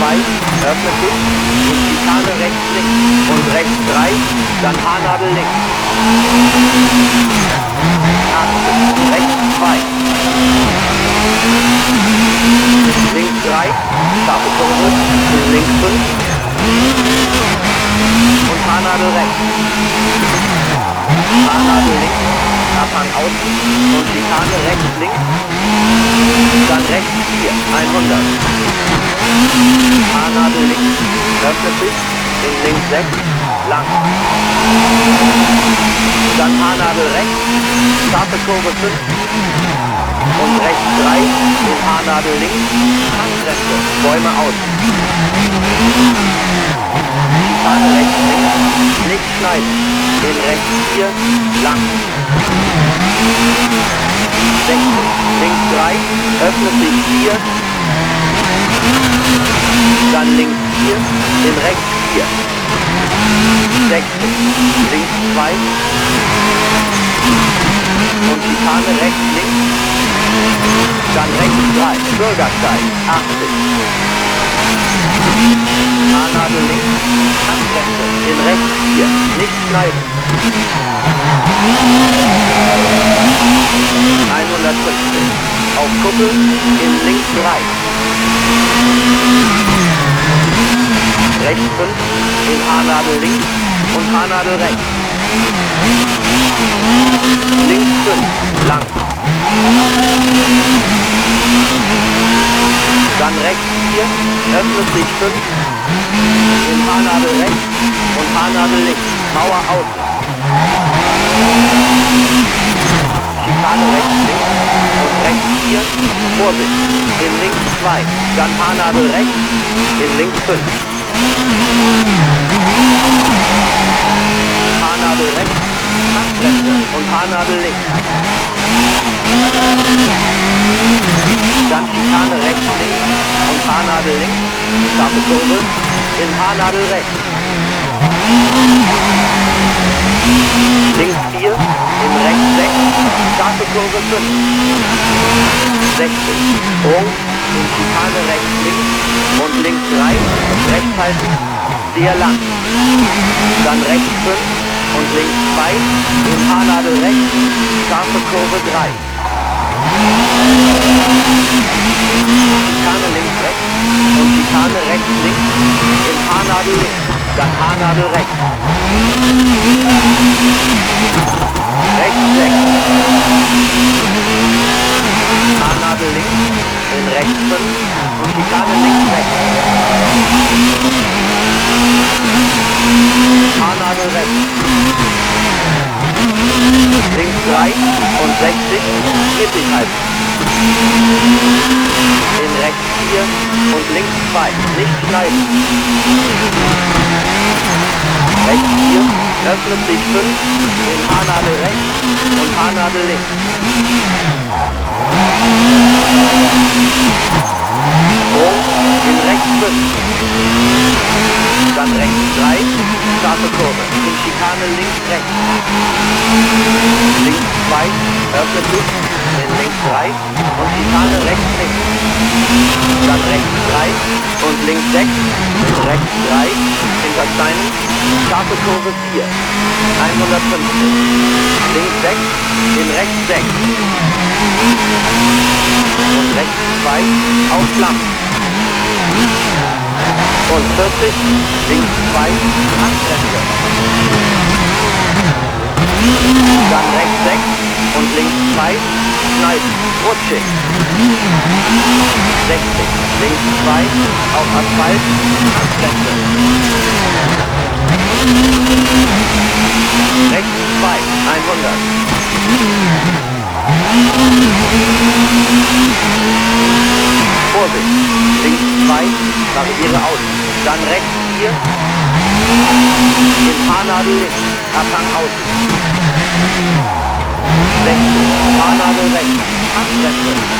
2, öffnet sich, und Schikane rechts, links, und rechts 3, dann Haarnadel links. 80, rechts 2. Links 3, scharfe Kurve, links 5 und Haarnadel rechts. Haarnadel links, Abhang außen und Schikane rechts, links. Dann rechts 4, 100. Haarnadel links, öffnet sich, in links 6, lang. Dann Haarnadel rechts, scharfe Kurve 5 und rechts 3, in Haarnadel links, Handgrenze, Bäume außen. Schikane rechts, links, nicht schneiden, in rechts 4, lang. 60, links 3, öffnet sich 4, dann links 4, in rechts 4. 60, links 2 und Schikane rechts, links, dann rechts 3, Bürgersteig, 80. Haarnadel links, Handgrenze, in rechts 4, nicht schneiden. 150, auf Kuppel, in links 3. Rechts 5, in Haarnadel links und Haarnadel rechts. Links 5, lang. Dann rechts 4, öffnet sich 5, in Haarnadel rechts und Haarnadel links, Mauer außen. Schikane rechts, links und rechts 4, Vorsicht, in links 2, dann Haarnadel rechts, in links 5. Haarnadel rechts, Handgrenze und Haarnadel links. Dann Schikane rechts, links und Haarnadel links, scharfe Kurve, in Haarnadel rechts. Links 4, in rechts 6, scharfe Kurve 5. 60, Sprung, in Schikane rechts, links und links 3, rechts halten, sehr lang. Dann rechts 5 und links 2, in Haarnadel rechts, scharfe Kurve 3. Schikane links rechts und Schikane rechts links, in Haarnadel links, dann Haarnadel rechts. Rechts 6. Haarnadel links, in rechts 5 und Schikane links rechts. Haarnadel rechts. Links 3 und 60, mittig halten. In rechts 4 und links 2, nicht schneiden. Rechts 4, öffnet sich 5, in Haarnadel rechts und Haarnadel links. Sprung, in rechts 5. Dann rechts 3, scharfe Kurve, in Schikane links rechts. Links 2, öffnet sich, in links 3 und Schikane rechts links. Dann rechts 3 und links 6, in rechts 3, hinter Steinen, scharfe Kurve 4, 150. Links 6, in rechts 6. Und rechts 2, auf Flammen. Und 40, links 2, Handgrenze. Dann rechts 6 und links 2, schneiden, rutschig. 60, links 2, auf Asphalt, Handgrenze. Rechts 2, 100. Vorsicht, links 2, variiere aus, dann rechts 4, in Haarnadel links, Abhang außen. 60, Haarnadel rechts, Handgrenze.